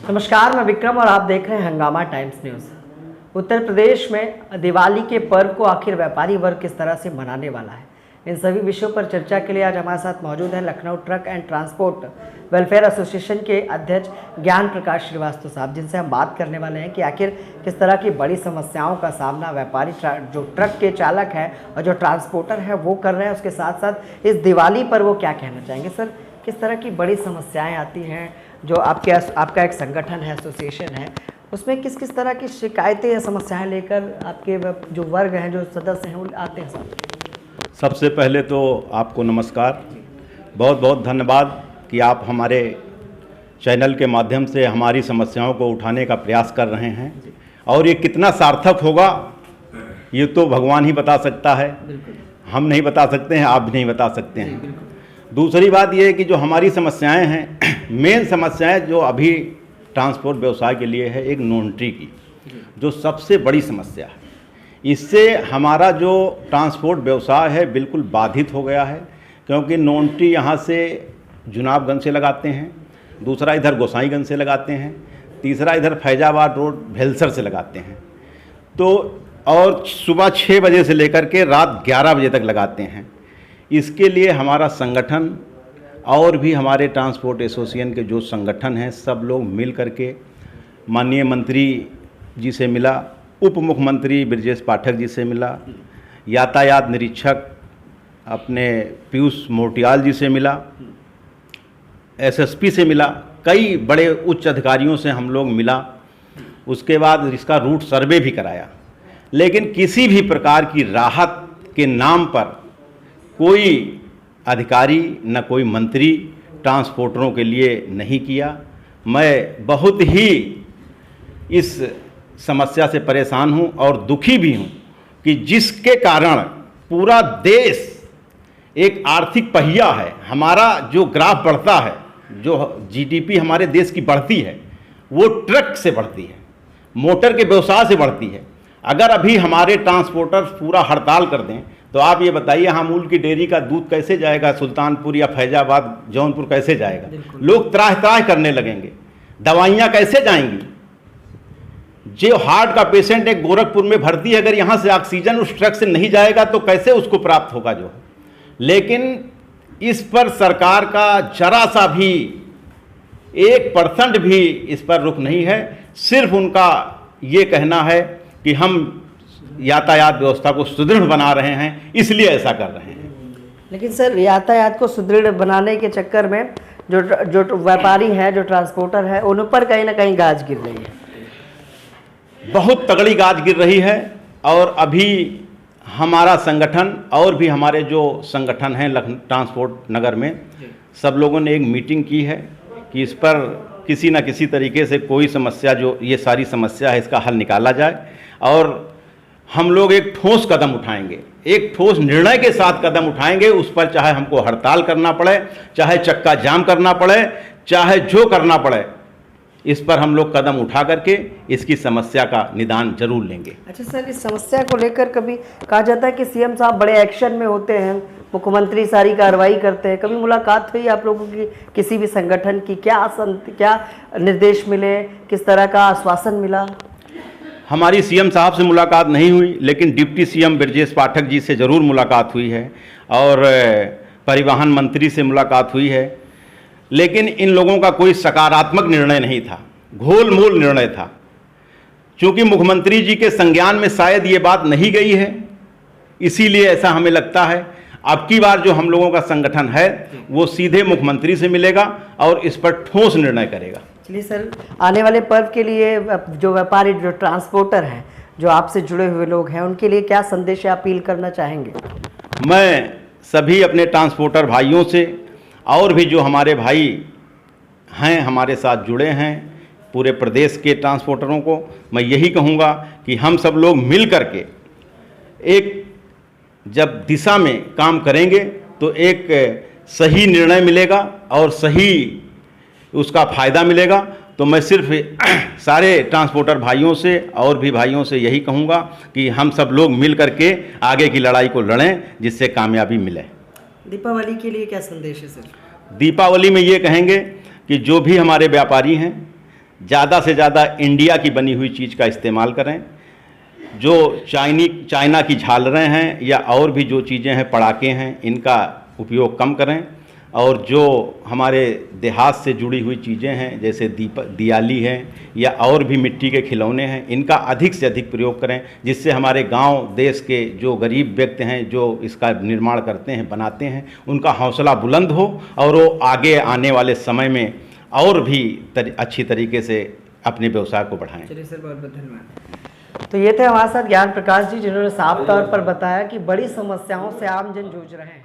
नमस्कार, मैं विक्रम और आप देख रहे हैं हंगामा टाइम्स न्यूज़। उत्तर प्रदेश में दिवाली के पर्व को आखिर व्यापारी वर्ग किस तरह से मनाने वाला है, इन सभी विषयों पर चर्चा के लिए आज हमारे साथ मौजूद हैं Lucknow truck and transport welfare association के अध्यक्ष ज्ञान प्रकाश श्रीवास्तव साहब, जिनसे हम बात करने वाले हैं कि आखिर किस तरह की बड़ी समस्याओं का सामना व्यापारी जो ट्रक के चालक हैं और जो ट्रांसपोर्टर हैं वो कर रहे हैं। उसके साथ साथ इस दिवाली पर वो क्या कहना चाहेंगे। सर, किस तरह की बड़ी समस्याएँ आती हैं जो आपका एक संगठन है, एसोसिएशन है, उसमें किस किस तरह की शिकायतें या समस्याएं लेकर आपके जो वर्ग हैं, जो सदस्य हैं, वो आते हैं साहब? सबसे पहले तो आपको नमस्कार, बहुत बहुत धन्यवाद कि आप हमारे चैनल के माध्यम से हमारी समस्याओं को उठाने का प्रयास कर रहे हैं। और ये कितना सार्थक होगा ये तो भगवान ही बता सकता है, हम नहीं बता सकते हैं, आप भी नहीं बता सकते हैं। दूसरी बात ये है कि जो हमारी समस्याएं हैं, मेन समस्याएं जो अभी ट्रांसपोर्ट व्यवसाय के लिए है, एक नॉन एंट्री की जो सबसे बड़ी समस्या है। इससे हमारा जो ट्रांसपोर्ट व्यवसाय है बिल्कुल बाधित हो गया है, क्योंकि नॉन एंट्री यहाँ से जुनाबगंज से लगाते हैं, दूसरा इधर गोसाईगंज से लगाते हैं, तीसरा इधर फैजाबाद रोड भेलसर से लगाते हैं। तो और सुबह 6 बजे से लेकर के रात 11 बजे तक लगाते हैं। इसके लिए हमारा संगठन और भी हमारे ट्रांसपोर्ट एसोसिएशन के जो संगठन हैं सब लोग मिल करके माननीय मंत्री जी से मिला, उप मुख्यमंत्री ब्रजेश पाठक जी से मिला, यातायात निरीक्षक अपने पीयूष मोटियाल जी से मिला, एसएसपी से मिला, कई बड़े उच्च अधिकारियों से हम लोग मिला। उसके बाद इसका रूट सर्वे भी कराया, लेकिन किसी भी प्रकार की राहत के नाम पर कोई अधिकारी न कोई मंत्री ट्रांसपोर्टरों के लिए नहीं किया। मैं बहुत ही इस समस्या से परेशान हूं और दुखी भी हूं कि जिसके कारण पूरा देश एक आर्थिक पहिया है, हमारा जो ग्राफ बढ़ता है, जो जीडीपी हमारे देश की बढ़ती है वो ट्रक से बढ़ती है, मोटर के व्यवसाय से बढ़ती है। अगर अभी हमारे ट्रांसपोर्टर पूरा हड़ताल कर दें तो आप ये बताइए अमूल की डेयरी का दूध कैसे जाएगा सुल्तानपुर या फैजाबाद जौनपुर, कैसे जाएगा? लोग त्राह त्राह करने लगेंगे, दवाइयाँ कैसे जाएंगी? जो हार्ट का पेशेंट एक गोरखपुर में भर्ती है, अगर यहाँ से ऑक्सीजन उस ट्रक से नहीं जाएगा तो कैसे उसको प्राप्त होगा जो? लेकिन इस पर सरकार का जरा सा भी 1% भी इस पर रुख नहीं है। सिर्फ उनका ये कहना है कि हम यातायात व्यवस्था को सुदृढ़ बना रहे हैं, इसलिए ऐसा कर रहे हैं। लेकिन सर, यातायात को सुदृढ़ बनाने के चक्कर में जो व्यापारी हैं, जो ट्रांसपोर्टर हैं, उन पर कहीं ना कहीं गाज गिर रही है, बहुत तगड़ी गाज गिर रही है। और अभी हमारा संगठन और भी हमारे जो संगठन हैं ट्रांसपोर्ट नगर में, सब लोगों ने एक मीटिंग की है कि इस पर किसी न किसी तरीके से कोई समस्या, जो ये सारी समस्या है, इसका हल निकाला जाए। और हम लोग एक ठोस कदम उठाएंगे, एक ठोस निर्णय के साथ कदम उठाएंगे। उस पर चाहे हमको हड़ताल करना पड़े, चाहे चक्का जाम करना पड़े, चाहे जो करना पड़े, इस पर हम लोग कदम उठा करके इसकी समस्या का निदान जरूर लेंगे। अच्छा सर, इस समस्या को लेकर कभी कहा जाता है कि सीएम साहब बड़े एक्शन में होते हैं, मुख्यमंत्री सारी कार्रवाई करते हैं। कभी मुलाकात हुई आप लोगों की किसी भी संगठन की? क्या निर्देश मिले, किस तरह का आश्वासन मिला? हमारी सीएम साहब से मुलाकात नहीं हुई, लेकिन डिप्टी सीएम ब्रजेश पाठक जी से ज़रूर मुलाकात हुई है और परिवहन मंत्री से मुलाकात हुई है। लेकिन इन लोगों का कोई सकारात्मक निर्णय नहीं था, घोल-मोल निर्णय था। क्योंकि मुख्यमंत्री जी के संज्ञान में शायद ये बात नहीं गई है, इसीलिए ऐसा हमें लगता है। अब की बार जो हम लोगों का संगठन है वो सीधे मुख्यमंत्री से मिलेगा और इस पर ठोस निर्णय करेगा। चलिए सर, आने वाले पर्व के लिए जो व्यापारी, जो ट्रांसपोर्टर हैं, जो आपसे जुड़े हुए लोग हैं, उनके लिए क्या संदेश या अपील करना चाहेंगे? मैं सभी अपने ट्रांसपोर्टर भाइयों से और भी जो हमारे भाई हैं हमारे साथ जुड़े हैं, पूरे प्रदेश के ट्रांसपोर्टरों को मैं यही कहूँगा कि हम सब लोग मिल करके एक जब दिशा में काम करेंगे तो एक सही निर्णय मिलेगा और सही उसका फ़ायदा मिलेगा। तो मैं सिर्फ सारे ट्रांसपोर्टर भाइयों से और भी भाइयों से यही कहूँगा कि हम सब लोग मिल करके आगे की लड़ाई को लड़ें जिससे कामयाबी मिले। दीपावली के लिए क्या संदेश है सर? दीपावली में ये कहेंगे कि जो भी हमारे व्यापारी हैं, ज़्यादा से ज़्यादा इंडिया की बनी हुई चीज़ का इस्तेमाल करें। जो चाइना की झालरें हैं या और भी जो चीज़ें हैं, पटाखे हैं, इनका उपयोग कम करें। और जो हमारे देहात से जुड़ी हुई चीज़ें हैं जैसे दियाली है या और भी मिट्टी के खिलौने हैं, इनका अधिक से अधिक प्रयोग करें, जिससे हमारे गांव देश के जो गरीब व्यक्ति हैं जो इसका निर्माण करते हैं, बनाते हैं, उनका हौसला बुलंद हो और वो आगे आने वाले समय में और भी अच्छी तरीके से अपने व्यवसाय को बढ़ाएं। चलिए सर, बहुत बहुत धन्यवाद। तो ये थे हमारे साथ ज्ञान प्रकाश जी, जिन्होंने साफ तौर पर बताया कि बड़ी समस्याओं से आम जन जूझ रहे हैं।